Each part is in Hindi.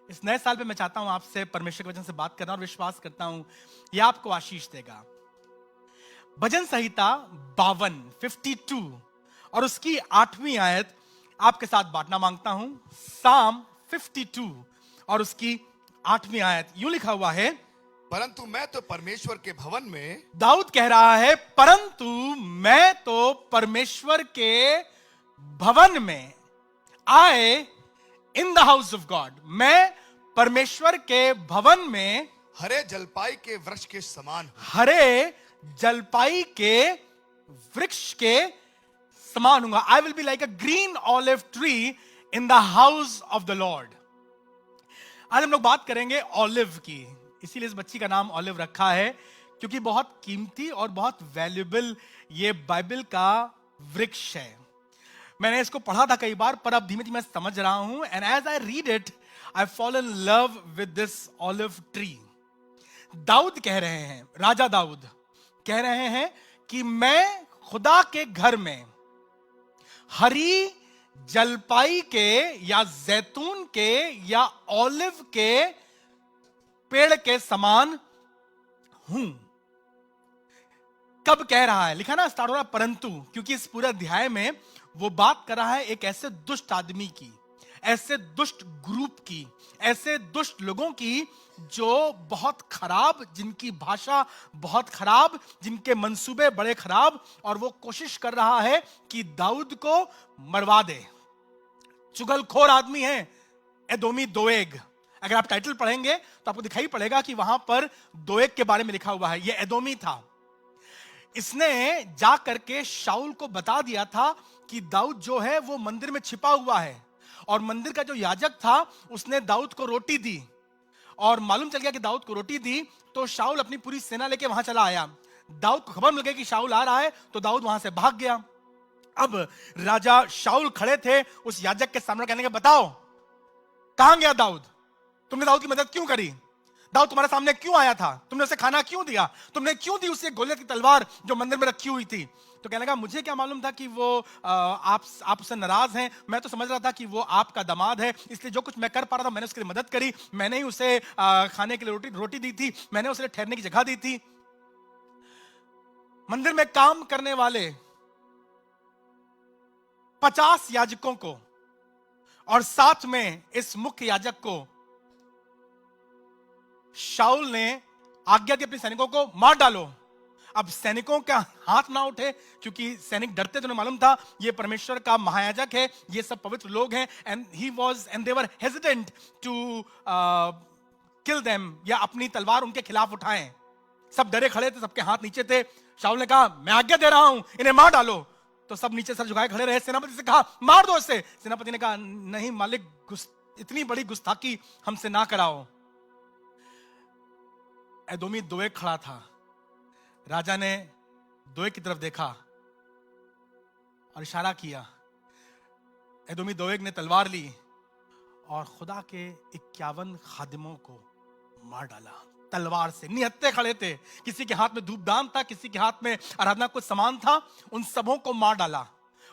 इस नए साल पे मैं चाहता हूं आपसे परमेश्वर के वचन से बात करना और विश्वास करता हूं ये आपको आशीष देगा। भजन संहिता 52 और उसकी 8वीं आयत आपके साथ बांटना मांगता हूं। साम 52 और उसकी 8वीं आयत यूं लिखा हुआ है, परंतु मैं तो परमेश्वर के भवन में दाऊद कह रहा है, परंतु मैं तो परमेश्वर के भवन में, आए इन द हाउस ऑफ गॉड, मैं परमेश्वर के भवन में हरे जलपाई के वृक्ष के समान हूं। हरे जलपाई के वृक्ष के समान हूंगा। I will be like a green olive tree in the house of the lord. आज हम लोग बात करेंगे ऑलिव की, इसीलिए इस बच्ची का नाम ऑलिव रखा है, क्योंकि बहुत कीमती और बहुत वैल्यूएबल ये बाइबल का वृक्ष है। मैंने इसको पढ़ा था कई बार, पर अब धीमे धीमे समझ रहा हूं। And as I read it I fall in love with this olive tree. Dawood कह रहे हैं, राजा दाऊद कह रहे हैं कि मैं खुदा के घर में हरी जलपाई के या जैतून के या ऑलिव के पेड़ के समान हूं। कब कह रहा है? लिखा ना स्टार्ट हो रहा परंतु, क्योंकि इस पूरे अध्याय में वो बात कर रहा है एक ऐसे दुष्ट आदमी की, ऐसे दुष्ट ग्रुप की, ऐसे दुष्ट लोगों की जो बहुत खराब, जिनकी भाषा बहुत खराब, जिनके मंसूबे बड़े खराब, और वो कोशिश कर रहा है कि दाऊद को मरवा दे। चुगलखोर आदमी है एदोमी दोएग। अगर आप टाइटल पढ़ेंगे तो आपको दिखाई पड़ेगा कि वहां पर दोएग के बारे में लिखा हुआ है। ये एदोमी था। इसने जा करके शाऊल को बता दिया था कि दाऊद जो है वो मंदिर में छिपा हुआ है, और मंदिर का जो याजक था उसने दाऊद को रोटी दी, और मालूम चल गया कि दाऊद को रोटी दी, तो शाऊल अपनी पूरी सेना लेके वहां चला आया। दाऊद को खबर मिल गई कि शाऊल आ रहा है, तो दाऊद वहां से भाग गया। अब राजा शाऊल खड़े थे उस याजक के सामने, कहने के बताओ कहां गया दाऊद? तुमने दाऊद की मदद क्यों करी? दाऊद तुम्हारे सामने क्यों आया था? तुमने उसे खाना क्यों दिया? तुमने क्यों दी उसे गोलियत की तलवार जो मंदिर में रखी हुई थी? तो कहने लगा, मुझे क्या मालूम था कि वो आप उससे नाराज हैं। मैं तो समझ रहा था कि वो आपका दामाद है, इसलिए जो कुछ मैं कर पा रहा था मैंने उसके लिए मदद करी। मैंने ही उसे खाने के लिए रोटी दी थी, मैंने उसे ठहरने की जगह दी थी। मंदिर में काम करने वाले 50 याजकों को और साथ में इस मुख्य याजक को शाऊल ने आज्ञा दी अपने सैनिकों को मार डालो। अब सैनिकों का हाथ ना उठे, क्योंकि सैनिक डरते थे, उन्हें मालूम था ये परमेश्वर का महायाजक है, ये सब पवित्र लोग हैं, and they were hesitant to kill them, या अपनी तलवार उनके खिलाफ उठाएं। सब डरे खड़े थे, सबके हाथ नीचे थे। शाऊल ने कहा, मैं आज्ञा दे रहा हूं, इन्हें मार डालो। तो सब नीचे सर झुकाए खड़े रहे। सेनापति से कहा, मार दो इसे। सेनापति ने कहा, नहीं मालिक, इतनी बड़ी गुस्ताखी हमसे ना कराओ। एदोमी दोएग खड़ा था। राजा ने दोएग की तरफ देखा और इशारा किया। एदोमी दोएग ने तलवार ली और खुदा के 51 खादिमों को मार डाला तलवार से। निहत्थे खड़े थे, किसी के हाथ में धूपदान था, किसी के हाथ में आराधना कुछ सामान था, उन सबों को मार डाला।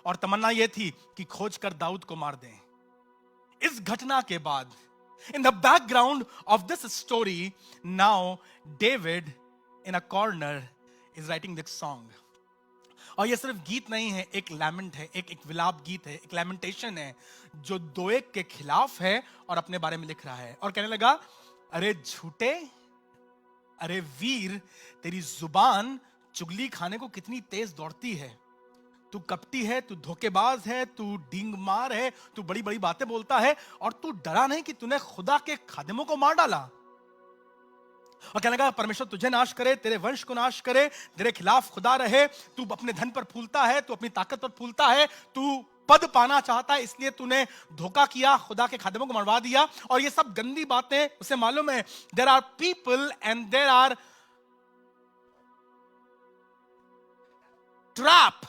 और तमन्ना यह थी कि खोज कर दाऊद को मार दें। इस घटना के बाद, in the background of this story, now David in a corner is writing this song. और ये सिर्फ गीत नहीं है, एक लैमेंट है, एक विलाप गीत है, एक लैमेंटेशन है जो दोएग के खिलाफ है और अपने बारे में लिख रहा है। और कहने लगा, अरे झूठे, अरे वीर, तेरी जुबान चुगली खाने को कितनी तेज दौड़ती है। तू कपटी है, तू धोखेबाज है, तू डींग मार है, तू बड़ी बड़ी बातें बोलता है, और तू डरा नहीं कि तूने खुदा के खादिमों को मार डाला। और कहने लगा, परमेश्वर तुझे नाश करे, तेरे वंश को नाश करे, तेरे खिलाफ खुदा रहे। तू अपने धन पर फूलता है, तू अपनी ताकत पर फूलता है, तू पद पाना चाहता है, इसलिए तूने धोखा किया, खुदा के खादिमों को मरवा दिया। और ये सब गंदी बातें उसे मालूम है। There are people and there are trap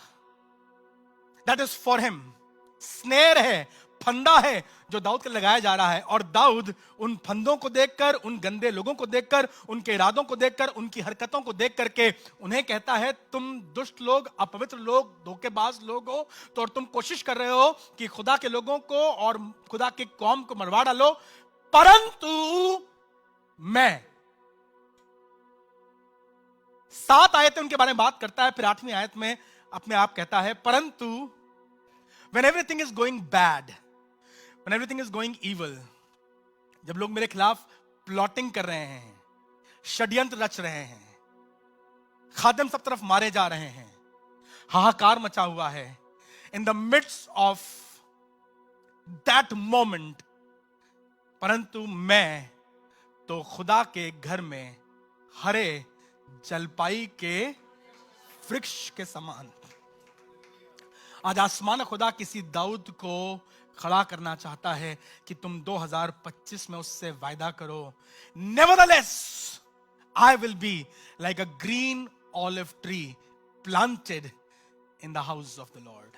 that is for him, snare है, फंदा है जो दाऊद के लगाया जा रहा है। और दाऊद उन फंदों को देखकर, उन गंदे लोगों को देखकर, उनके इरादों को देखकर, उनकी हरकतों को देख करके उन्हें कहता है, तुम दुष्ट लोग, अपवित्र लोग, धोखेबाज लोग हो, तो और तुम कोशिश कर रहे हो कि खुदा के लोगों को और खुदा के कौम को मरवा डालो। परंतु मैं। 7 आयतें उनके बारे में बात करता है, फिर 8वीं आयत में अपने आप कहता है परंतु when everything is going bad, when everything is going evil, जब लोग मेरे खिलाफ प्लॉटिंग कर रहे हैं, षड्यंत्र रच रहे हैं, खादिम सब तरफ मारे जा रहे हैं, हाहाकार मचा हुआ है, in the midst of that moment, परंतु मैं तो खुदा के घर में हरे जलपाई के वृक्ष के समान। आज आसमान खुदा किसी दाऊद को खड़ा करना चाहता है कि तुम 2025 में उससे वायदा करो, nevertheless I will be like a green olive tree planted in the house of the Lord।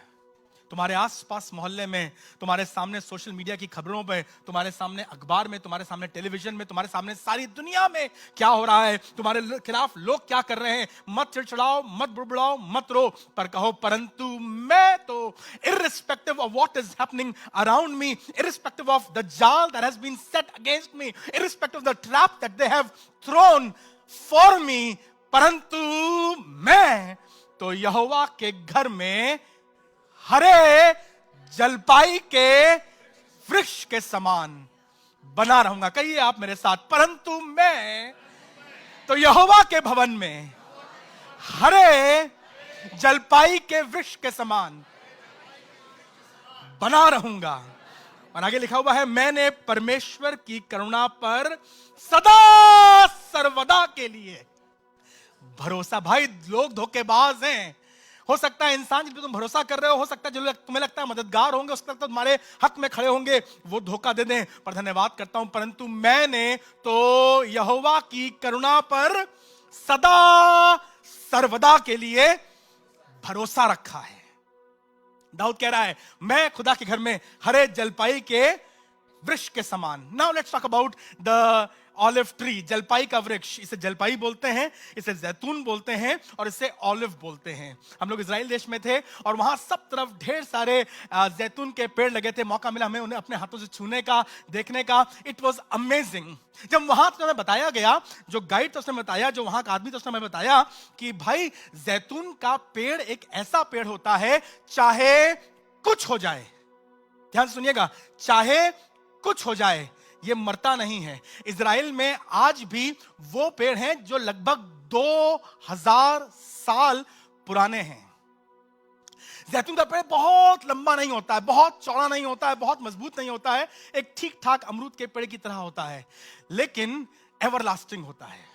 तुम्हारे आसपास मोहल्ले में, तुम्हारे सामने सोशल मीडिया की खबरों पे, तुम्हारे सामने अखबार में, तुम्हारे सामने टेलीविजन में, तुम्हारे सामने सारी दुनिया में क्या हो रहा है, तुम्हारे खिलाफ लोग क्या कर रहे हैं, मत चिड़चिड़ाओ, मत बुड़बुड़ाओ, मत रो, पर कहो परंतु मैं तो irrespective of what is happening around me, irrespective of the jar that has been set against me, irrespective of the trap that they have thrown for me, परंतु मैं तो यहोवा के घर में हरे जलपाई के वृक्ष के समान बना रहूंगा। कहिए आप मेरे साथ, परंतु मैं तो यहोवा के भवन में हरे जलपाई के वृक्ष के समान बना रहूंगा। और आगे लिखा हुआ है, मैंने परमेश्वर की करुणा पर सदा सर्वदा के लिए भरोसा। भाई लोग धोखेबाज हैं। हो सकता है इंसान जिन पर तुम भरोसा कर रहे हो सकता है जो तुम्हें लगता है मददगार होंगे, हो सकता है तुम्हारे हक में खड़े होंगे, वो धोखा दे दें। पर धन्यवाद करता हूं, परंतु मैंने तो यहोवा की करुणा पर सदा सर्वदा के लिए भरोसा रखा है। दाऊद कह रहा है, मैं खुदा के घर में हरे जलपाई के वृक्ष के समान। Now let's talk about the olive tree, जलपाई का वृक्ष। इसे जलपाई बोलते हैं, इसे जैतून बोलते हैं और इसे ऑलिव बोलते हैं। हम लोग इजराइल देश में थे और वहां सब तरफ ढेर सारे जैतून के पेड़ लगे थे। मौका मिला हमें उन्हें अपने हाथों से छूने का, देखने का। It was amazing. जब वहां तो हमें बताया गया, जो गाइड तो उसने बताया, जो वहां का आदमी तो उसने हमें बताया कि भाई जैतून का पेड़ एक ऐसा पेड़ होता है, चाहे कुछ हो जाए, ध्यान से सुनिएगा, चाहे कुछ हो जाए, ये मरता नहीं है। इजराइल में आज भी वो पेड़ हैं जो लगभग 2000 साल पुराने हैं। जैतून का पेड़ बहुत लंबा नहीं होता है, बहुत चौड़ा नहीं होता है, बहुत मजबूत नहीं होता है, एक ठीक ठाक अमरूद के पेड़ की तरह होता है, लेकिन एवरलास्टिंग होता है,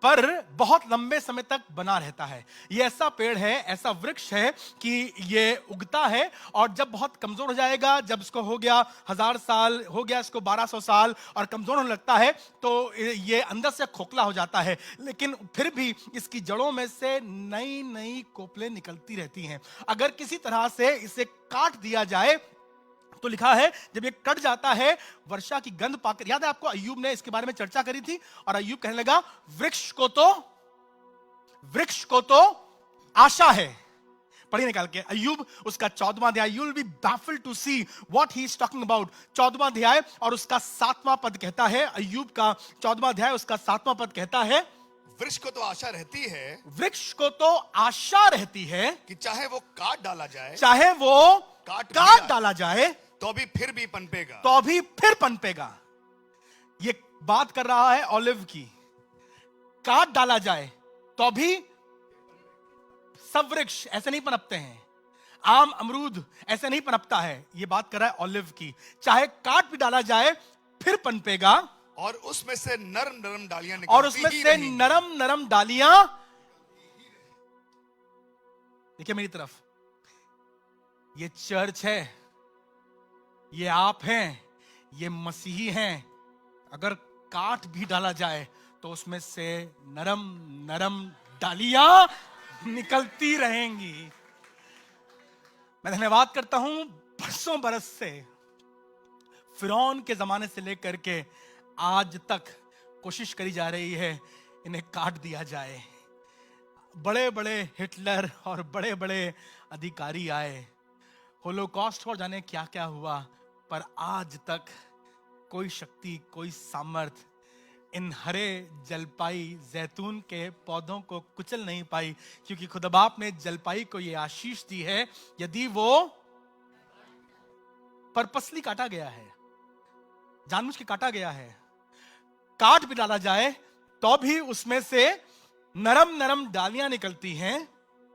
पर बहुत लंबे समय तक बना रहता है। ये ऐसा पेड़ है, ऐसा वृक्ष है कि ये उगता है और जब बहुत कमजोर हो जाएगा, जब इसको हो गया 1000 साल, हो गया इसको 1200 साल और कमजोर होने लगता है, तो ये अंदर से खोखला हो जाता है, लेकिन फिर भी इसकी जड़ों में से नई नई कोपलें निकलती रहती हैं। अगर किसी तरह से इसे काट दिया जाए तो लिखा है जब ये कट जाता है, वर्षा की गंध पाकर, याद है आपको अय्यूब ने इसके बारे में चर्चा करी थी और अय्यूब कहने लगा वृक्ष को तो आशा है। पढ़िए निकाल के अय्यूब उसका 14वां अध्याय, you will be baffled to see what he is talking about. 14वां अध्याय और उसका 7वां पद कहता है, अय्यूब का 14वां अध्याय उसका 7वां पद कहता है, वृक्ष को तो आशा रहती है, वृक्ष को तो आशा रहती है कि चाहे वो काट डाला जाए, चाहे वो काट डाला जाए तो भी फिर भी पनपेगा, तो भी फिर पनपेगा। ये बात कर रहा है ऑलिव की। काट डाला जाए तो भी, सब वृक्ष ऐसे नहीं पनपते हैं, आम अमरूद ऐसे नहीं पनपता है, ये बात कर रहा है ऑलिव की। चाहे काट भी डाला जाए फिर पनपेगा और उसमें से नरम नरम डालियां निकलती और उसमें से नरम नरम डालियां। देखिए मेरी तरफ, ये चर्च है, ये आप हैं, ये मसीही हैं। अगर काट भी डाला जाए तो उसमें से नरम नरम डालियां निकलती रहेंगी। मैं धन्यवाद करता हूं, बरसों बरस से, फिरौन के जमाने से लेकर के आज तक कोशिश करी जा रही है इन्हें काट दिया जाए। बड़े बड़े हिटलर और बड़े बड़े अधिकारी आए, होलोकॉस्ट और जाने क्या क्या हुआ, पर आज तक कोई शक्ति, कोई सामर्थ इन हरे जलपाई जैतून के पौधों को कुचल नहीं पाई, क्योंकि खुदा बाप ने जलपाई को यह आशीष दी है, यदि वो पर्पसली काटा गया है, जानबूझ के काटा गया है, काट भी डाला जाए तो भी उसमें से नरम नरम डालियां निकलती हैं,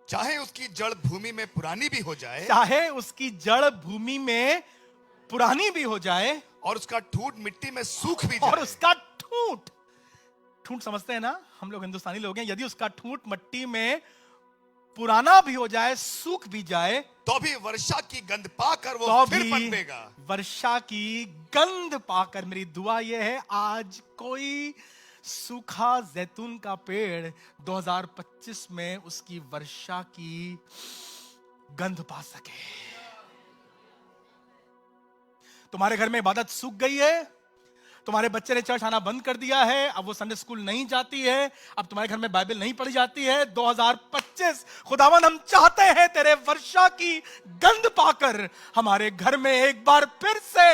चाहे उसकी जड़ भूमि में पुरानी भी हो जाए, चाहे उसकी जड़ भूमि में पुरानी भी हो जाए, और उसका ठूंठ मिट्टी में सूख भी और जाए, उसका ठूंठ, ठूंठ समझते हैं ना, हम लोग हिंदुस्तानी लोग हैं, यदि उसका ठूंठ मिट्टी में पुराना भी हो जाए, सूख भी जाए, तो भी वर्षा की गंध पाकर वो तो फिर भी पनपेगा। वर्षा की गंध पाकर, मेरी दुआ यह है आज कोई सूखा जैतून का पेड़ 2025 में उसकी वर्षा की गंध पा सके। तुम्हारे घर में इबादत सूख गई है, तुम्हारे बच्चे ने चर्च आना बंद कर दिया है, अब वो संडे स्कूल नहीं जाती है, अब तुम्हारे घर में बाइबल नहीं पढ़ी जाती है, 2025 खुदावन हम चाहते हैं तेरे वर्षा की गंध पाकर हमारे घर में एक बार फिर से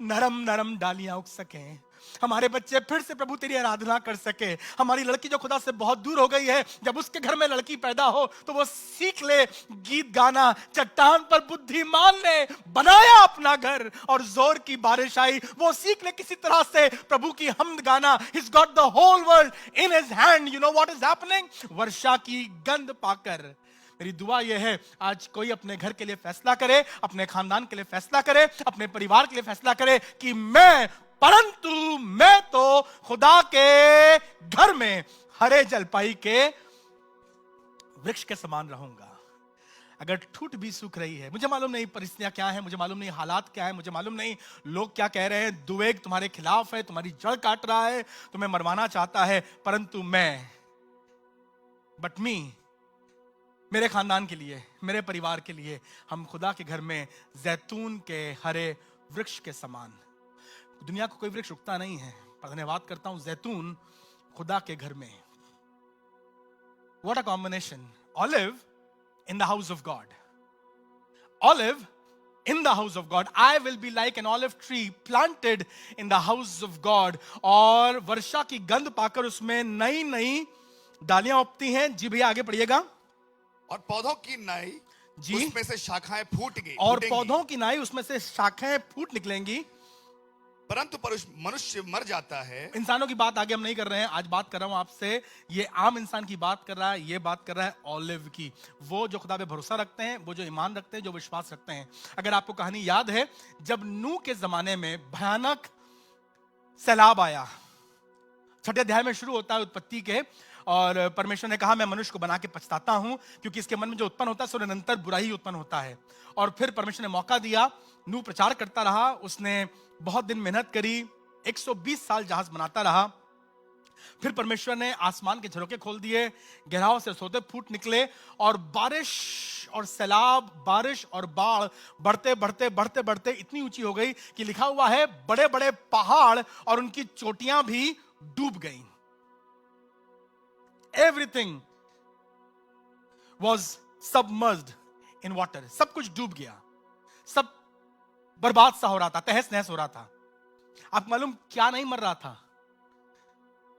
नरम नरम डालियां उग सकें, हमारे बच्चे फिर से प्रभु तेरी आराधना कर सके, हमारी लड़की जो खुदा से बहुत दूर हो गई है, जब उसके घर में लड़की पैदा हो तो वो सीख ले गीत गाना। चट्टान पर बुद्धिमान ने बनाया अपना घर और जोर की बारिश आई, वो सीख ले किसी तरह से प्रभु की हमद गाना। He's got the whole world in his hand. You know what is happening? वर्षा की गंध पाकर मेरी दुआ यह है आज कोई अपने घर के लिए फैसला करे, अपने खानदान के लिए फैसला करे, अपने परिवार के लिए फैसला करे कि मैं तो खुदा के घर में हरे जलपाई के वृक्ष के समान रहूंगा। अगर ठूठ भी सूख रही है, मुझे मालूम नहीं परिस्थितियां क्या है, मुझे मालूम नहीं हालात क्या है, मुझे मालूम नहीं लोग क्या कह रहे हैं, दुवेग तुम्हारे खिलाफ है, तुम्हारी जड़ काट रहा है, तुम्हें मरवाना चाहता है, परंतु मेरे खानदान के लिए, मेरे परिवार के लिए, हम खुदा के घर में जैतून के हरे वृक्ष के समान। दुनिया को कोई वृक्ष उगता नहीं है, पर धन्यवाद करता हूं जैतून खुदा के घर में। What a combination. Olive in the house of God. Olive in the house of God. I will be like an olive tree planted in the house of God. और वर्षा की गंध पाकर उसमें नई नई डालियां उगती हैं। जी भैया आगे पढ़िएगा। और पौधों की नाई जी। उसमें से शाखाएं फूटेंगी, पौधों की नाई उसमें से शाखाएं फूट निकलेंगी। परंतु मनुष्य मर जाता है। इंसानों की बात आगे हम नहीं कर रहे हैं, आज बात कर रहा हूं आपसे, ये आम इंसान की बात कर रहा है, ये बात कर रहा है ऑलिव की। वो जो खुदा पे भरोसा रखते हैं, वो जो ईमान रखते हैं, जो विश्वास रखते हैं। अगर आपको कहानी याद है, जब नूह के जमाने में भयानक सैलाब आया, 6ठे अध्याय में शुरू होता है उत्पत्ति के, और परमेश्वर ने कहा मैं मनुष्य को बना के पछताता हूं, क्योंकि इसके मन में जो उत्पन्न होता है सो निरंतर बुरा ही उत्पन्न होता है। और फिर परमेश्वर ने मौका दिया, नूह प्रचार करता रहा, उसने बहुत दिन मेहनत करी, 120 साल जहाज बनाता रहा। फिर परमेश्वर ने आसमान के झरोके खोल दिए, गहराओं से सोते फूट निकले, और बारिश और सैलाब, बारिश और बाढ़ बढ़ते बढ़ते बढ़ते बढ़ते इतनी ऊंची हो गई कि लिखा हुआ है बड़े बड़े पहाड़ और उनकी चोटियां भी डूब गईं। Everything was submerged in water. सब कुछ डूब गया, सब बर्बाद सा हो रहा था, तहस नहस हो रहा था। आप मालूम क्या नहीं मर रहा था?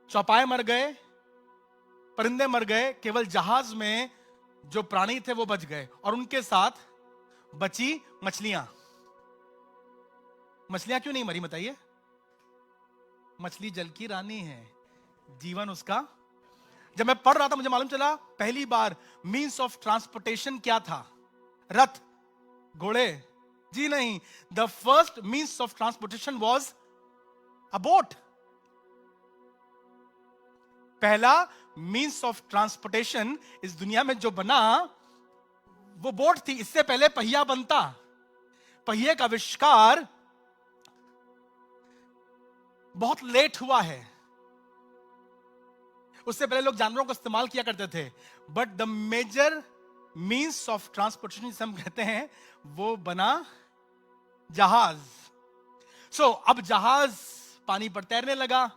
चौपाए मर गए, परिंदे मर गए, केवल जहाज में जो प्राणी थे वो बच गए, और उनके साथ बची मछलियां। मछलियां क्यों नहीं मरी बताइए? मछली जल की रानी है, जीवन उसका। जब मैं पढ़ रहा था मुझे मालूम चला पहली बार मीन्स ऑफ ट्रांसपोर्टेशन क्या था। रथ, घोड़े, जी नहीं, the first means of transportation was a boat. पहला मीन्स ऑफ ट्रांसपोर्टेशन इस दुनिया में जो बना वो बोट थी। इससे पहले पहिया बनता, पहिए का आविष्कार बहुत लेट हुआ है। उससे पहले लोग जानवरों को इस्तेमाल किया करते थे, but the major means of transportation जिसे हम कहते हैं वो बना जहाज। अब जहाज पानी पर तैरने लगा,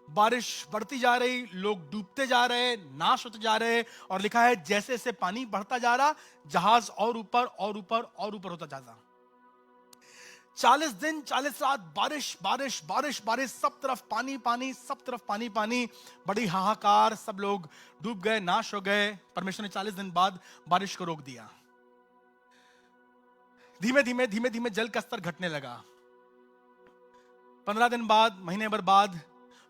बारिश बढ़ती जा रही, लोग डूबते जा रहे, नाश होते जा रहे, और लिखा है जैसे जैसे पानी बढ़ता जा रहा, जहाज और ऊपर और ऊपर और ऊपर होता जाता। 40 दिन 40 रात बारिश बारिश बारिश बारिश, सब तरफ पानी पानी, सब तरफ पानी पानी, बड़ी हाहाकार, सब लोग डूब गए, नाश हो गए। परमेश्वर ने 40 दिन बाद बारिश को रोक दिया। धीमे धीमे धीमे धीमे जल का स्तर घटने लगा। 15 दिन बाद, महीने भर बाद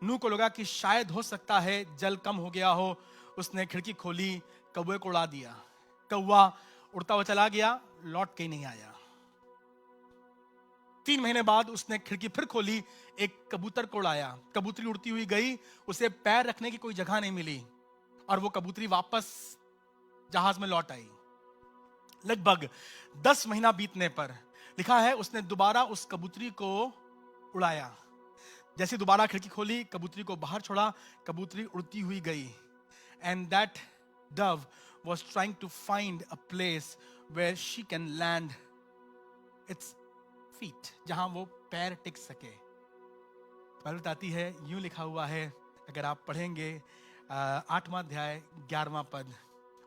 नूह को लगा कि शायद हो सकता है जल कम हो गया हो। उसने खिड़की खोली, कौवे को उड़ा दिया। कौवा उड़ता हुआ चला गया, लौट के नहीं आया। 3 महीने बाद उसने खिड़की फिर खोली, एक कबूतर को उड़ाया। कबूतरी उड़ती हुई गई, उसे पैर रखने की कोई जगह नहीं मिली और वो कबूतरी वापस जहाज में लौट आई। लगभग 10 महीना बीतने पर लिखा है उसने दोबारा उस कबूतरी को उड़ाया। जैसे दोबारा खिड़की खोली, कबूतरी को बाहर छोड़ा, कबूतरी उड़ती हुई गई। And that Dove was trying to find a place where she can land its feet, जहां वो पैर टिक सके। बाइबल बताती है, यूं लिखा हुआ है, अगर आप पढ़ेंगे 8वां अध्याय 11वां पद,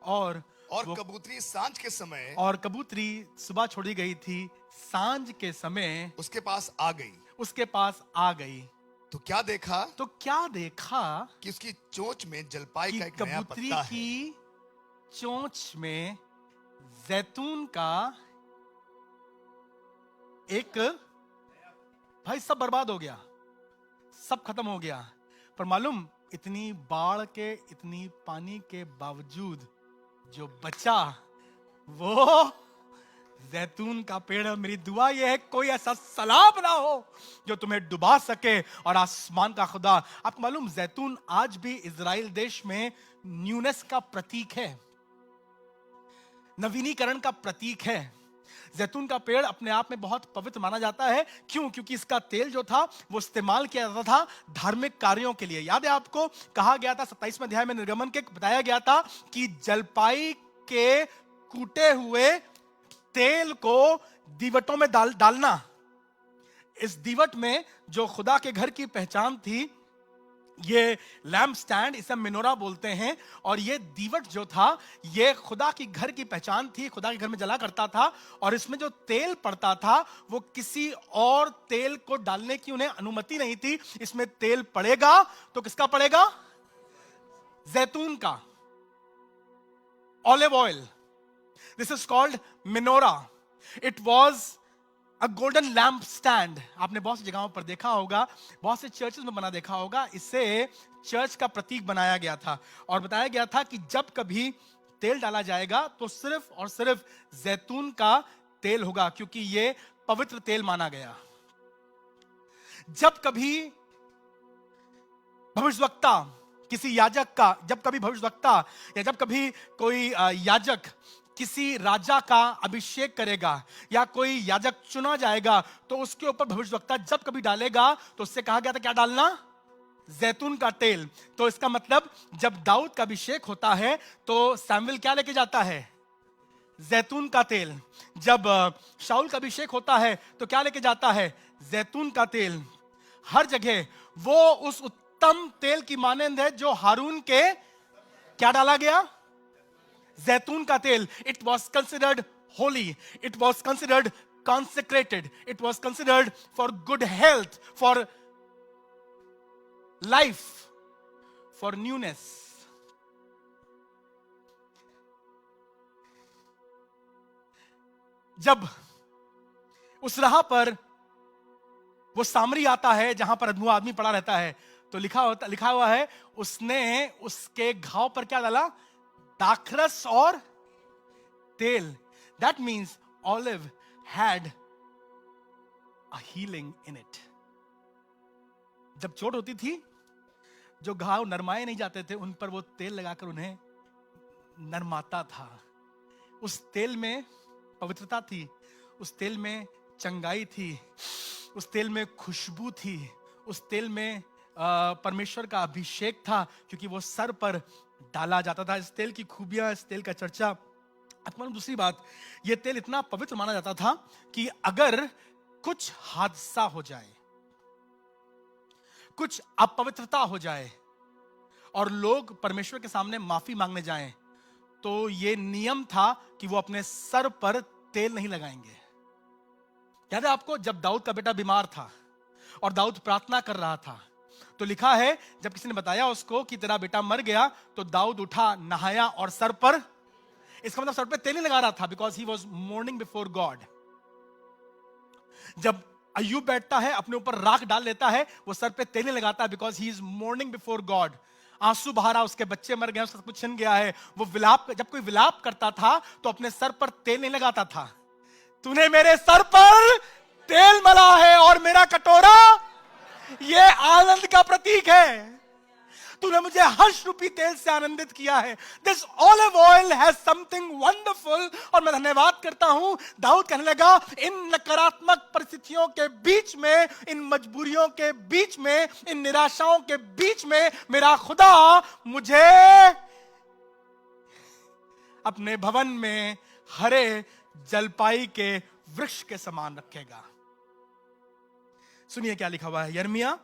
और कबूतरी सांझ के समय, और कबूतरी सुबह छोड़ी गई थी, सांझ के समय उसके पास आ गई। उसके पास आ गई तो क्या देखा? तो क्या देखा कि उसकी चोंच में जलपाई कि का एक नया कबूतरी पत्ता है। की चोंच में जैतून का एक, भाई सब बर्बाद हो गया, सब खत्म हो गया। पर मालूम, इतनी बाढ़ के, इतनी पानी के बावजूद जो बचा वो जैतून का पेड़ है। मेरी दुआ यह है कोई ऐसा सैलाब ना हो जो तुम्हें डुबा सके। और आसमान का खुदा, आपको मालूम जैतून आज भी इजराइल देश में न्यूनेस का प्रतीक है, नवीनीकरण का प्रतीक है। जैतून का पेड़ अपने आप में बहुत पवित्र माना जाता है। क्यों? क्योंकि इसका तेल जो था वो इस्तेमाल किया जाता था धार्मिक कार्यों के लिए। याद है आपको, कहा गया था 27वें अध्याय में निर्गमन के बताया गया था कि जलपाई के कूटे हुए तेल को दीवटों में डालना। इस दीवट में जो खुदा के घर की पहचान थी, ये लैम्प स्टैंड, इसे मेनोरा बोलते हैं, और ये दीवट जो था ये खुदा की घर की पहचान थी, खुदा के घर में जला करता था। और इसमें जो तेल पड़ता था वो किसी और तेल को डालने की उन्हें अनुमति नहीं थी। इसमें तेल पड़ेगा तो किसका पड़ेगा? जैतून का, olive oil. This is called minora. It was a golden lamp stand. आपने बहुत सी जगहों पर देखा होगा, बहुत से चर्चेस में बना देखा होगा। इसे चर्च का प्रतीक बनाया गया था और बताया गया था कि जब कभी तेल डाला जाएगा तो सिर्फ और सिर्फ जैतून का तेल होगा, क्योंकि यह पवित्र तेल माना गया। जब कभी भविष्यवक्ता, किसी याजक का, जब कभी भविष्यवक्ता या जब कभी कोई याजक किसी राजा का अभिषेक करेगा या कोई याजक चुना जाएगा, तो उसके ऊपर भविष्यवक्ता जब कभी डालेगा तो उससे कहा गया था क्या डालना? जैतून का तेल। तो इसका मतलब जब दाऊद का अभिषेक होता है तो सैमुएल क्या लेके जाता है? जैतून का तेल। जब शाऊल का अभिषेक होता है तो क्या लेके जाता है? जैतून का तेल। हर जगह वो उस उत्तम तेल की मानंद है जो हारून के क्या डाला गया? जैतून का तेल। It was considered holy. It was considered consecrated. It was considered for good health, for life, for newness. जब उस राह पर वो सामरी आता है जहां पर अधमुआ आदमी पड़ा रहता है, तो लिखा हुआ है उसने उसके घाव पर क्या डाला? दाखरस और तेल। That means olive had a healing in it. जब चोट होती थी, जो घाव नरमाए नहीं जाते थे, उन पर वो तेल लगाकर उन्हें नरमाता था। उस तेल में पवित्रता थी, उस तेल में चंगाई थी, उस तेल में खुशबू थी, उस तेल में परमेश्वर का अभिषेक था, क्योंकि वो सर पर डाला जाता था। इस तेल की खूबियां, इस तेल का चर्चा। दूसरी बात, यह तेल इतना पवित्र माना जाता था कि अगर कुछ हादसा हो जाए, कुछ अपवित्रता हो जाए और लोग परमेश्वर के सामने माफी मांगने जाएं, तो यह नियम था कि वो अपने सर पर तेल नहीं लगाएंगे। याद है आपको, जब दाऊद का बेटा बीमार था और दाऊद प्रार्थना कर रहा था, तो लिखा है जब किसी ने बताया उसको कि तेरा बेटा मर गया, तो दाऊद उठा, नहाया और सर पर, इसका मतलब सर पे तेल नहीं लगा रहा था, because he was morning before God. जब अय्यूब बैठता है, अपने ऊपर राख डाल लेता है, वो सर पे तेल नहीं लगाता, because he is morning before God. आंसू बहा रहा, उसके बच्चे मर गए, उसका कुछ छिन गया है, वो विलाप, जब कोई विलाप करता था तो अपने सर पर तेल नहीं लगाता था। तूने मेरे सर पर तेल मला है और मेरा कटोरा ये आनंद का प्रतीक है। तूने मुझे हर्ष रूपी तेल से आनंदित किया है। This olive oil has something wonderful. और मैं धन्यवाद करता हूं, दाऊद कहने लगा, इन नकारात्मक परिस्थितियों के बीच में, इन मजबूरियों के बीच में, इन निराशाओं के बीच में मेरा खुदा मुझे अपने भवन में हरे जलपाई के वृक्ष के समान रखेगा। सुनिए क्या लिखा हुआ है, यिर्मयाह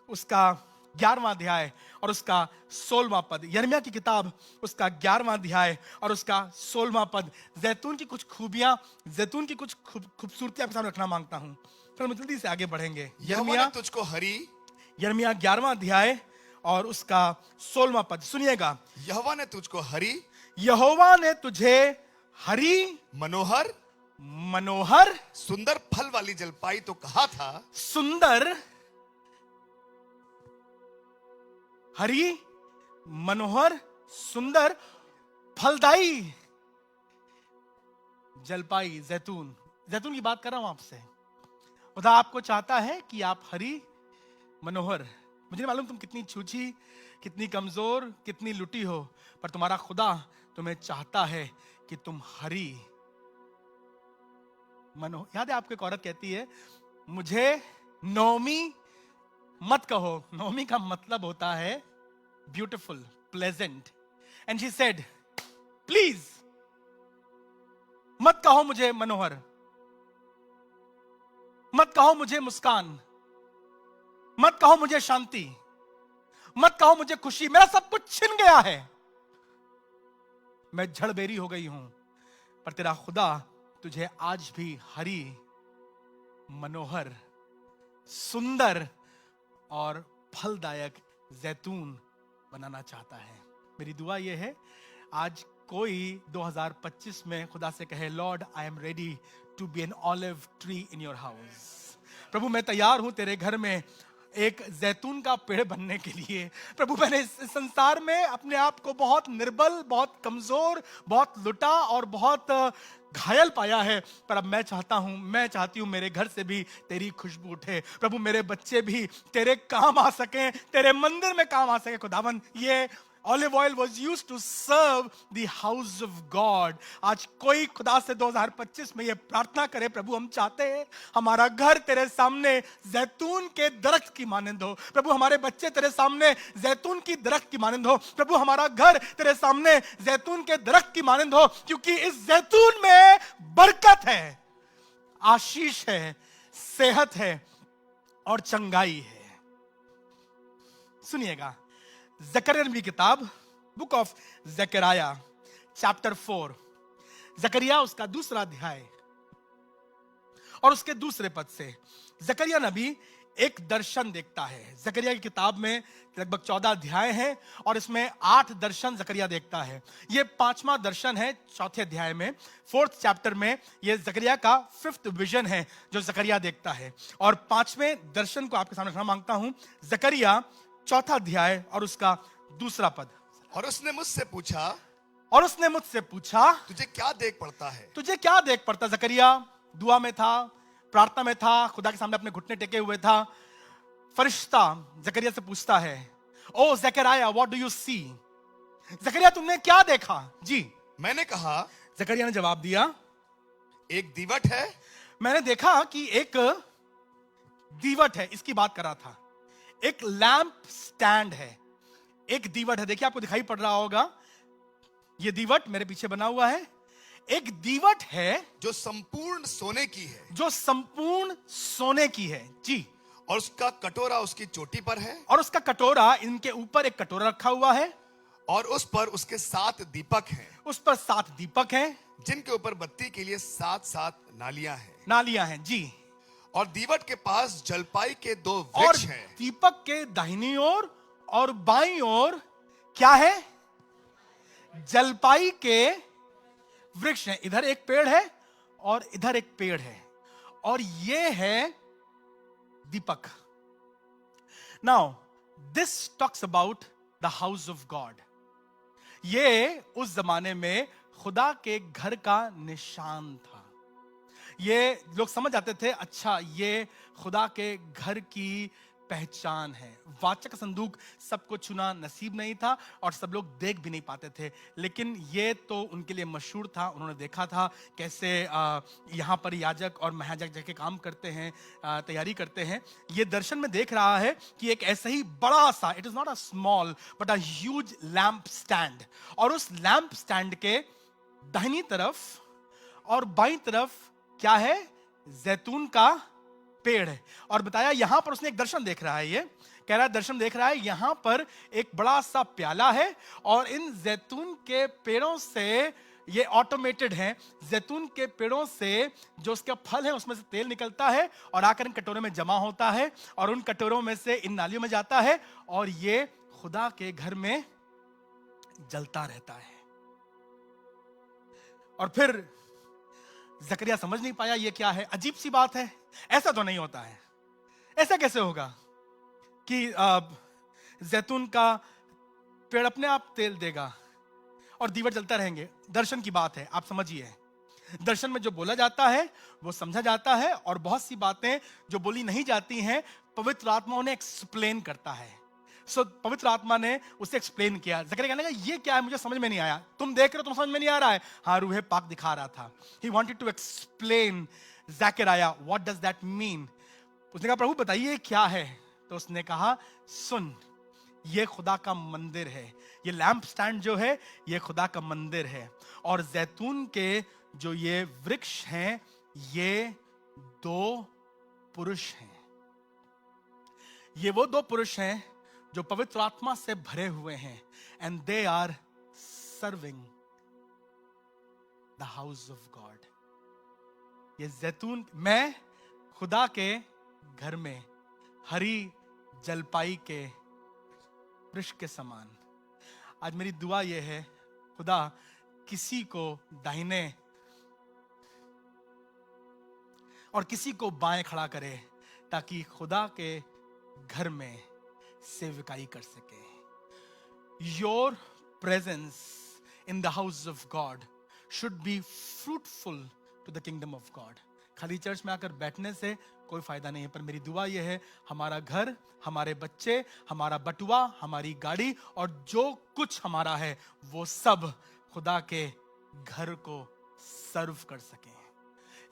उसका 11वां अध्याय और उसका 16वां पद। यिर्मयाह की किताब उसका 11वां अध्याय और उसका 16वां पद। जैतून की कुछ खूबियां, जैतून की कुछ खूबसूरती आपके सामने रखना मांगता हूं, फिर हम जल्दी से आगे बढ़ेंगे। यहोवा ने तुझको हरी, यिर्मयाह 11वां अध्याय और उसका 16वां पद सुनिएगा। यहोवा ने तुझको हरी, यहोवा ने तुझे हरी, मनोहर, मनोहर, सुंदर फल वाली जलपाई तो कहा था। सुंदर, हरी, मनोहर, सुंदर, फलदायी जलपाई, जैतून। जैतून की बात कर रहा हूं आपसे। खुदा आपको चाहता है कि आप हरी, मनोहर, मुझे नहीं मालूम तुम कितनी छूछी, कितनी कमजोर, कितनी लुटी हो, पर तुम्हारा खुदा तुम्हें चाहता है कि तुम हरी, मनोहर। याद है आपको एक औरत कहती है, मुझे नोमी मत कहो। नोमी का मतलब होता है beautiful, pleasant. And she said, please मत कहो मुझे मनोहर, मत कहो मुझे मुस्कान, मत कहो मुझे शांति, मत कहो मुझे खुशी। मेरा सब कुछ छिन गया है, मैं झड़बेरी हो गई हूं, पर तेरा खुदा तुझे आज भी हरी, मनोहर, सुंदर और फलदायक जैतून बनाना चाहता है। मेरी दुआ यह है, आज कोई 2025 में खुदा से कहे, lord I am ready to be an olive tree in your house. प्रभु मैं तैयार हूं तेरे घर में एक जैतून का पेड़ बनने के लिए। प्रभु मैंने इस संसार में अपने आप को बहुत निर्बल, बहुत कमजोर, बहुत लुटा और बहुत घायल पाया है, पर अब मैं चाहती हूं मेरे घर से भी तेरी खुशबू उठे। प्रभु मेरे बच्चे भी तेरे काम आ सकें, तेरे मंदिर में काम आ सके। खुदावन, ये olive oil was used to serve the house of God. आज कोई खुदा से 2025 में ये प्रार्थना करे, प्रभु हम चाहते हैं हमारा घर तेरे सामने जैतून के दरख्त की मानंद हो। प्रभु हमारे बच्चे तेरे सामने जैतून की दरख्त की मानंद हो। प्रभु हमारा घर तेरे सामने जैतून के दरख्त की मानंद हो, क्योंकि इस जैतून में बरकत है, आशीष है, सेहत है और चंगाई है। सुनिएगा, जकरिया नबी की किताब, बुक ऑफ जकरिया चैप्टर 4, जकरिया उसका 2वां अध्याय और उसके 2 पद से जकरिया नबी एक दर्शन देखता है। जकरिया की किताब में लगभग 14 अध्याय हैं और इसमें 8 दर्शन जकरिया देखता है। ये 5वां दर्शन है 4थे अध्याय में। 4th चैप्टर में ये जकरिया का 5th विजन है जो जकरिया देखता है। और 5वें दर्शन को आपके सामने रखना मांगता हूं। जकरिया 4था अध्याय और उसका 2 पद। और उसने मुझसे पूछा, तुझे क्या देख पड़ता है? तुझे क्या देख पड़ता? जकरिया दुआ में था, प्रार्थना में था, खुदा के सामने अपने घुटने टेके हुए था। फरिश्ता जकरिया से पूछता है, ओ जकरिया, व्हाट डू यू सी? जकरिया तुमने क्या देखा? जी मैंने कहा, जकरिया ने जवाब दिया, एक दीवट है। मैंने देखा कि एक दीवट है, इसकी बात कर रहा था। एक लैंप स्टैंड है, एक दीवट है। देखिए आपको दिखाई पड़ रहा होगा, ये दीवट मेरे पीछे बना हुआ है। एक दीवट है जो संपूर्ण सोने की है, जो संपूर्ण सोने की है। जी, और उसका कटोरा उसकी चोटी पर है, और उसका कटोरा, इनके ऊपर एक कटोरा रखा हुआ है और उस पर उसके 7 दीपक हैं। उस पर 7 दीपक हैं, जिनके ऊपर बत्ती के लिए 7 नालियां हैं। नालियां हैं। जी, और दीवट के पास जलपाई के 2 और वृक्ष हैं। दीपक के दाहिनी ओर और बाईं ओर क्या है? जलपाई के वृक्ष हैं। इधर एक पेड़ है और इधर एक पेड़ है, और ये है दीपक। Now this talks about the house of God. ये उस जमाने में खुदा के घर का निशान था। ये लोग समझ जाते थे, अच्छा ये खुदा के घर की पहचान है। वाचा का संदूक सबको छूना नसीब नहीं था और सब लोग देख भी नहीं पाते थे, लेकिन ये तो उनके लिए मशहूर था। उन्होंने देखा था कैसे यहाँ पर याजक और महायाजक जाके काम करते हैं, तैयारी करते हैं। ये दर्शन में देख रहा है कि एक ऐसा ही बड़ा सा, it is not a small but a huge lamp stand, और उस लैंप स्टैंड के दाहिनी तरफ और बाईं तरफ क्या है? जैतून का पेड़ है। और बताया यहां पर उसने एक दर्शन देख रहा है। ये कह रहा है दर्शन देख रहा है, यहां पर एक बड़ा सा प्याला है और इन जैतून के पेड़ों से, ये ऑटोमेटेड हैं, जैतून के पेड़ों से जो उसका फल है उसमें से तेल निकलता है और आकर इन कटोरों में जमा होता है और उन कटोरों में से इन नालियों में जाता है और ये खुदा के घर में जलता रहता है। और फिर जकरिया समझ नहीं पाया ये क्या है, अजीब सी बात है, ऐसा तो नहीं होता है। ऐसा कैसे होगा कि जैतून का पेड़ अपने आप तेल देगा और दीवट जलता रहेंगे? दर्शन की बात है, आप समझिए। दर्शन में जो बोला जाता है वो समझा जाता है, और बहुत सी बातें जो बोली नहीं जाती हैं पवित्र आत्मा उन्हें एक्सप्लेन करता है। सो पवित्र आत्मा ने उसे एक्सप्लेन किया। जकरिया कहने लगा ये क्या है, मुझे समझ में नहीं आया। तुम देख रहे हो, तुम समझ में नहीं आ रहा है? हाँ, रूहे पाक दिखा रहा था। He wanted to explain Zakariya what does that mean. उसने कहा प्रभु बताइए क्या है? तो उसने कहा सुन, ये खुदा का मंदिर है, ये लैंप स्टैंड जो है ये खुदा का मंदिर है, और जैतून के जो ये वृक्ष हैं ये 2 पुरुष हैं। ये वो 2 पुरुष हैं जो पवित्र आत्मा से भरे हुए हैं, and they are serving the house of God. ये जैतून, मैं खुदा के घर में हरी जलपाई के वृक्ष के समान। आज मेरी दुआ यह है, खुदा किसी को दाहिने और किसी को बाएं खड़ा करे ताकि खुदा के घर में सेवकाई कर सके। Your presence in the house of God should be fruitful to the kingdom of God. खाली चर्च में आकर बैठने से कोई फायदा नहीं है, पर मेरी दुआ यह है हमारा घर, हमारे बच्चे, हमारा बटुआ, हमारी गाड़ी और जो कुछ हमारा है वो सब खुदा के घर को सर्व कर सके।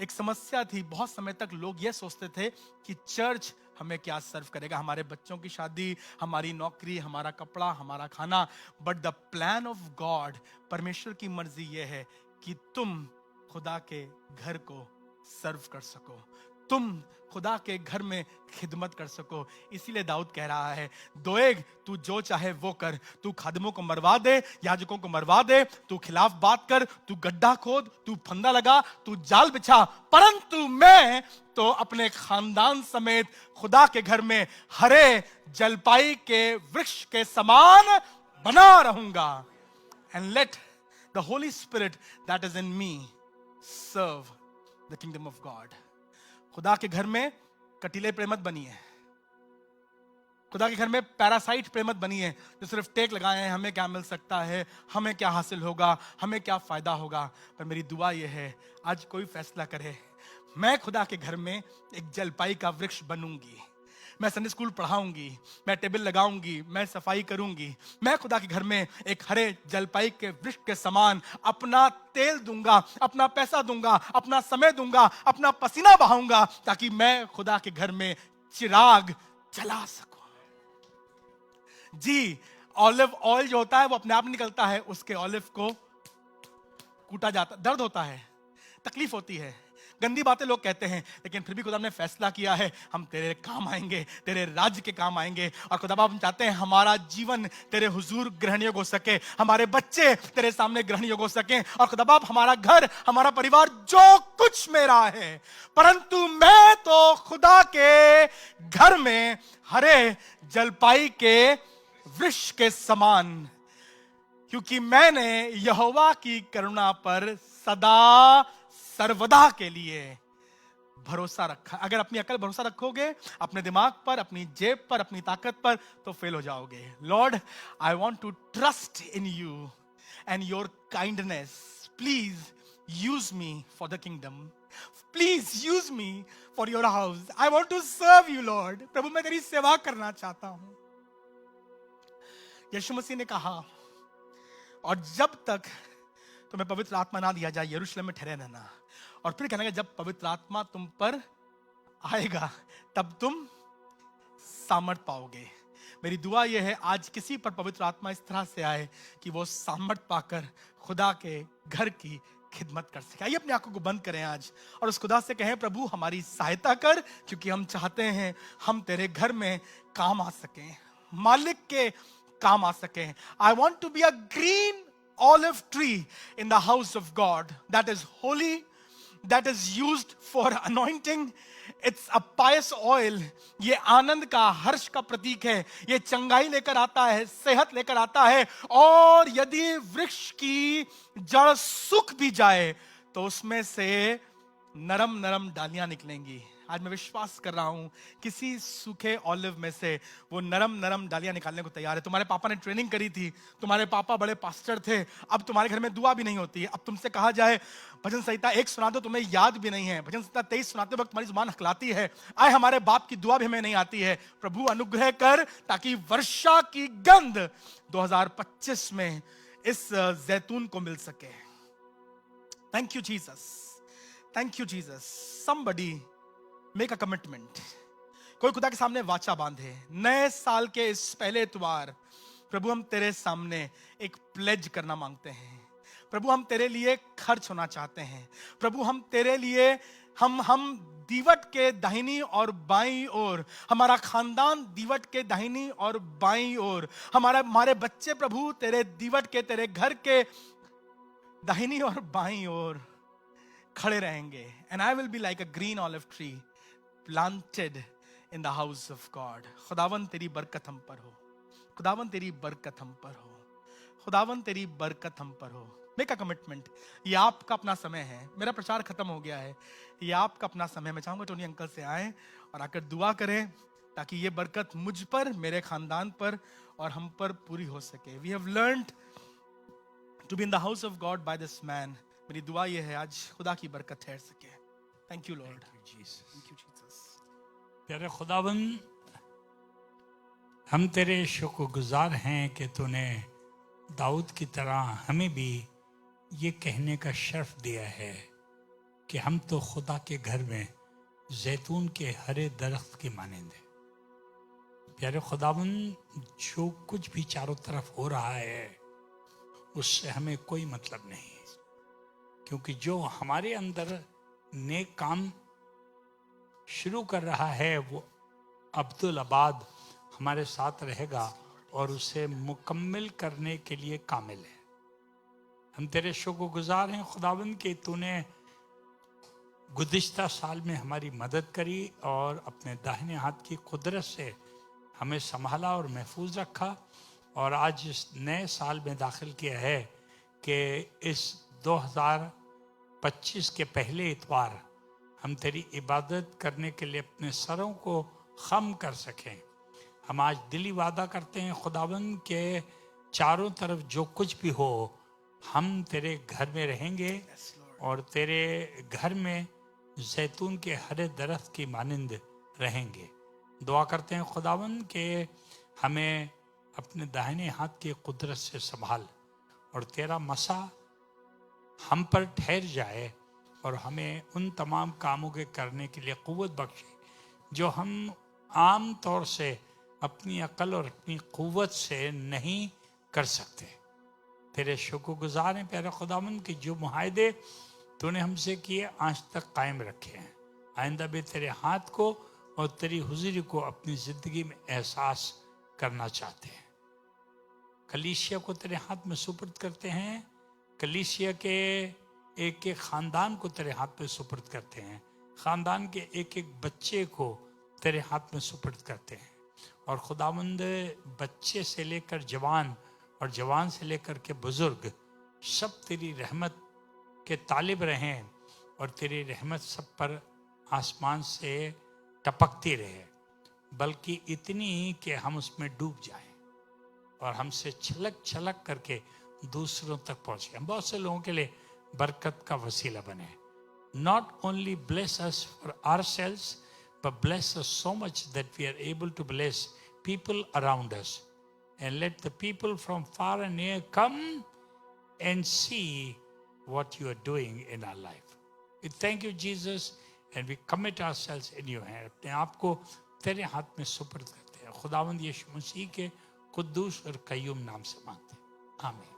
एक समस्या थी, बहुत समय तक लोग ये सोचते थे कि चर्च हमें क्या सर्व करेगा, हमारे बच्चों की शादी, हमारी नौकरी, हमारा कपड़ा, हमारा खाना। But the plan of God, परमेश्वर की मर्जी यह है कि तुम खुदा के घर को सर्व कर सको, तुम खुदा के घर में खिदमत कर सको। इसीलिए दाऊद कह रहा है, दोएग तू जो चाहे वो कर, तू खादिमों को मरवा दे, याजकों को मरवा दे, तू खिलाफ बात कर, तू गड्ढा खोद, तू फंदा लगा, तू जाल बिछा, परंतु मैं तो अपने खानदान समेत खुदा के घर में हरे जलपाई के वृक्ष के समान बना रहूंगा। And let the Holy Spirit that is in me serve the kingdom of God. खुदा के घर में कटीले प्रेम मत बनिए, खुदा के घर में पैरासाइट प्रेम मत बनिए जो सिर्फ टेक लगाए हैं, हमें क्या मिल सकता है, हमें क्या हासिल होगा, हमें क्या फायदा होगा। पर मेरी दुआ यह है आज कोई फैसला करे, मैं खुदा के घर में एक जलपाई का वृक्ष बनूंगी, मैं संडे स्कूल पढ़ाऊंगी, मैं टेबल लगाऊंगी, मैं सफाई करूंगी, मैं खुदा के घर में एक हरे जलपाई के वृक्ष के समान अपना तेल दूंगा, अपना पैसा दूंगा, अपना समय दूंगा, अपना पसीना बहाऊंगा ताकि मैं खुदा के घर में चिराग जला सकूं। जी, ऑलिव ऑयल जो होता है वो अपने आप निकलता है, उसके ऑलिव को कूटा जाता, दर्द होता है, तकलीफ होती है, गंदी बातें लोग कहते हैं, लेकिन फिर भी खुदा ने फैसला किया है हम तेरे काम आएंगे, तेरे राज्य के काम आएंगे। और खुदा हम चाहते हैं हमारा जीवन तेरे हुजूर ग्रहण योग्य हो सके, हमारे बच्चे तेरे सामने ग्रहण योग्य हो सके, और खुदा बाप हमारा घर, हमारा परिवार, जो कुछ मेरा है, परंतु मैं तो खुदा के घर में हरे जलपाई के वृक्ष के समान, क्योंकि मैंने यहोवा की करुणा पर सदा सर्वदा के लिए भरोसा रखा। अगर अपनी अकल भरोसा रखोगे, अपने दिमाग पर, अपनी जेब पर, अपनी ताकत पर, तो फेल हो जाओगे। Lord, I want to trust in you and your kindness. Please use me for the kingdom, please use me for your house. I want to serve you lord. प्रभु मैं तेरी सेवा करना चाहता हूं। यीशु मसीह ने कहा, और जब तक तुम्हें पवित्र आत्मा ना दिया जाए यरूशलेम में ठहरे रहना। और फिर कहना, जब पवित्र आत्मा तुम पर आएगा तब तुम सामर्थ पाओगे। मेरी दुआ यह है आज किसी पर पवित्र आत्मा इस तरह से आए कि वो सामर्थ पाकर खुदा के घर की खिदमत कर सके। आइए अपनी आंखों को बंद करें आज और उस खुदा से कहें, प्रभु हमारी सहायता कर, क्योंकि हम चाहते हैं हम तेरे घर में काम आ सकें, मालिक के काम आ सकें। I want to be a green olive tree in the house of God that is holy, that is used for anointing. It's a pious oil. ये आनंद का, हर्ष का प्रतीक है। ये चंगाई लेकर आता है, सेहत लेकर आता है। और यदि वृक्ष की जड़ सूख भी जाए तो उसमें से नरम नरम डालियां निकलेंगी। आज मैं विश्वास कर रहा हूं किसी सूखे ऑलिव में से वो नरम नरम डालियां निकालने को तैयार है। तुम्हारे पापा ने ट्रेनिंग करी थी, तुम्हारे पापा बड़े पास्टर थे, अब तुम्हारे घर में दुआ भी नहीं होती है। अब तुमसे कहा जाए भजन संहिता 1 सुना दो, तुम्हें याद भी नहीं है। भजन संहिता 23 सुनाते वक्त तुम्हारी जुबान हकलाती है। आए हमारे बाप की दुआ भी हमें नहीं आती है। प्रभु अनुग्रह कर ताकि वर्षा की गंध 2025 में इस जैतून को मिल सके। Thank you Jesus, thank you Jesus. Somebody make a commitment. कोई खुदा के सामने वाचा बांधे। नए साल के इस पहले इतवार प्रभु हम तेरे सामने एक प्लेज करना मांगते हैं। प्रभु हम तेरे लिए खर्च होना चाहते हैं। प्रभु हम तेरे लिए हम दीवट के दाहिनी और बाईं ओर, हमारा खानदान दीवट के दाहिनी और बाईं ओर, हमारे बच्चे प्रभु तेरे दीवट के, तेरे घर के दाहिनी और बाईं ओर खड़े रहेंगे। And I will be like a green olive tree planted in the house of God. खुदावन तेरी बरकत हम पर हो, खुदावन तेरी बरकत हम पर हो, खुदावन तेरी बरकत हम पर हो। Make a commitment. ये आपका अपना समय है। मेरा प्रचार खत्म हो गया है, ये आपका अपना समय। मैं चाहूंगा टोनी अंकल से आए और आकर दुआ करें ताकि ये बरकत मुझ पर, मेरे खानदान पर और हम पर पूरी हो सके। We have learned to be in the house of God by this man. मेरी दुआ ये है आज खुदा की बरकत ठहर सके। Thank you Lord, thank you Jesus. प्यारे खुदावन, हम तेरे शुक्रगुजार हैं कि तूने दाऊद की तरह हमें भी ये कहने का शर्फ दिया है कि हम तो खुदा के घर में जैतून के हरे दरख्त की मानंद हैं। प्यारे खुदावन, जो कुछ भी चारों तरफ हो रहा है उससे हमें कोई मतलब नहीं, क्योंकि जो हमारे अंदर नेक काम शुरू कर रहा है वो अब्दुल आबाद हमारे साथ रहेगा और उसे मुकम्मल करने के लिए कामिल है। हम तेरे शुक्रगुजार हैं खुदावंद कि तूने गुज़िश्ता साल में हमारी मदद करी और अपने दाहिने हाथ की कुदरत से हमें संभाला और महफूज रखा। और आज इस नए साल में दाखिल किया है कि इस 2025 के पहले इतवार हम तेरी इबादत करने के लिए अपने सरों को खम कर सकें। हम आज दिली वादा करते हैं खुदावंद के चारों तरफ जो कुछ भी हो, हम तेरे घर में रहेंगे और तेरे घर में जैतून के हरे दरख्त की मानंद रहेंगे। दुआ करते हैं खुदावंद के हमें अपने दाहिने हाथ की कुदरत से संभाल और तेरा मसा हम पर ठहर जाए और हमें उन तमाम कामों के करने के लिए क़ुव्वत बख्शे जो हम आम तौर से अपनी अकल और अपनी क़ुव्वत से नहीं कर सकते। तेरे शुक्रगुज़ार हैं प्यारे खुदावंद कि जो मुआहदे तूने हमसे किए आज तक कायम रखे हैं। आइंदा भी तेरे हाथ को और तेरी हुजूरी को अपनी जिंदगी में एहसास करना चाहते हैं। कलीसिया को तेरे हाथ में सुपुर्द करते हैं। कलीसिया के एक एक खानदान को तेरे हाथ में सुपुर्द करते हैं। खानदान के एक एक बच्चे को तेरे हाथ में सुपुर्द करते हैं। और खुदावंद बच्चे से लेकर जवान और जवान से लेकर के बुजुर्ग सब तेरी रहमत के तालिब रहें और तेरी रहमत सब पर आसमान से टपकती रहे, बल्कि इतनी कि हम उसमें डूब जाएं और हमसे छलक छलक करके दूसरों तक पहुंचे। हम बहुत से लोगों के लिए बरकत का वसीला बने। Not only bless us for ourselves, but bless us so much that we are able to bless people around us. And let the people from far and near come and see what you are doing in our life. We thank you, Jesus, and we commit ourselves in your hand. अपने आप को तेरे हाथ में सुपुर्द करते हैं। खुदावंद यीशु मसीह के कुद्दूस और कय्यूम नाम से मांगते हैं, आमीन।